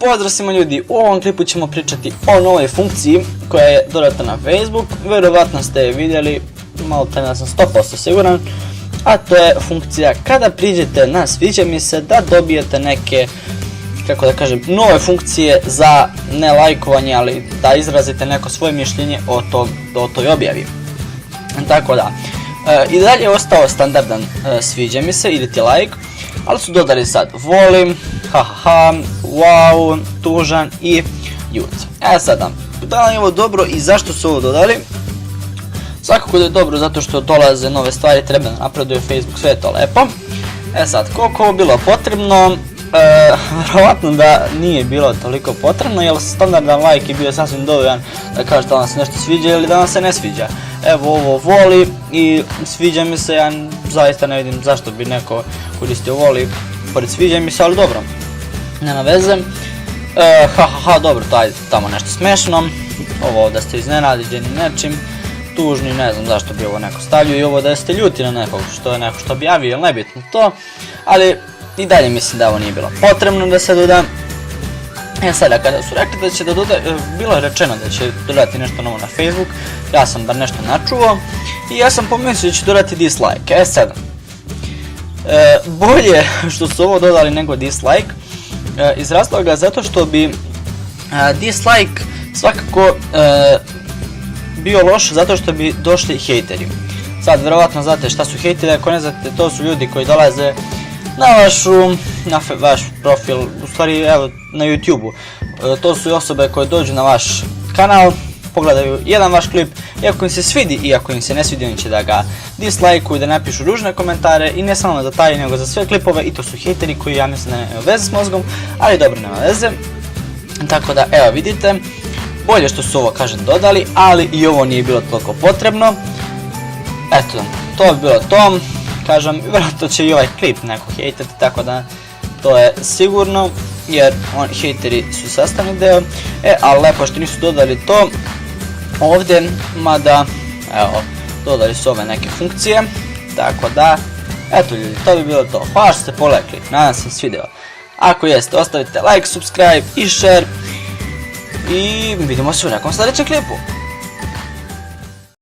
Pozdrav svima ljudi, u ovom klipu ćemo pričati o novoj funkciji koja je dodata na Facebook. Vjerovatno ste je vidjeli, malo te ja sam 100% siguran, a to je funkcija kada priđete na sviđa mi se da dobijete neke, kako da kažem, nove funkcije za ne lajkovanje, ali da izrazite neko svoje mišljenje o toj objavi. Tako da, i dalje je ostao standardan sviđa mi se ili ti like, ali su dodali sad volim, hahaha, wow, tužan i ljut. Sada, da li je ovo dobro i zašto su ovo dodali? Svakako da je dobro zato što dolaze nove stvari, treba da napreduje Facebook, sve je to lepo. Sad, koliko ovo bilo potrebno? Vjerovatno da nije bilo toliko potrebno, jer standardan like je bio sasvim dovoljan da kažete da vam se nešto sviđa ili da vam se ne sviđa. Evo ovo voli i sviđa mi se, ja zaista ne vidim zašto bi neko koristio voli pored sviđa mi se, ali dobro, nema veze. Hahaha, dobro, to je tamo nešto smešno, ovo da ste iznenađeni nečim, tužni, ne znam zašto bi ovo neko stavio, i ovo da ste ljuti na nekog što je neko što objavio, ili nebitno to, ali i dalje mislim da ovo nije bilo potrebno da se doda. Sada, kada su rekli da će da doda, bilo je rečeno da će dodati nešto novo na Facebook, ja sam bar nešto načuo i ja sam pomislio da će dodati dislike. Sada, bolje što su ovo dodali nego dislike, iz razloga zato što bi dislike svakako bio loš zato što bi došli hejteri. Sad, vjerovatno znate šta su hejteri, ako ne znate, to su ljudi koji dolaze na vaš profil, u stvari evo na YouTube-u. To su i osobe koje dođu na vaš kanal, pogledaju jedan vaš klip i ako im se svidi i ako im se ne svidi, oni će da ga dislajkuju, da napišu ružne komentare i ne samo za taj nego za sve klipove, i to su hejteri koji ja mislim da nemaju veze s mozgom, ali dobro, nema veze. Tako da evo vidite, bolje što su ovo kažem dodali, ali i ovo nije bilo toliko potrebno. Eto, to bi bilo to. Kažem, vjerojatno će i ovaj klip neko hejtati, tako da to je sigurno, jer hejteri su sastavni deo. Ali lepo što nisu dodali to ovdje, mada, evo, dodali su ove neke funkcije, tako da, eto ljudi, to bi bilo to. Hvala što ste pogledali klip, nadam se svidjelo. Ako jeste, ostavite like, subscribe i share i vidimo se u nekom sljedećem klipu.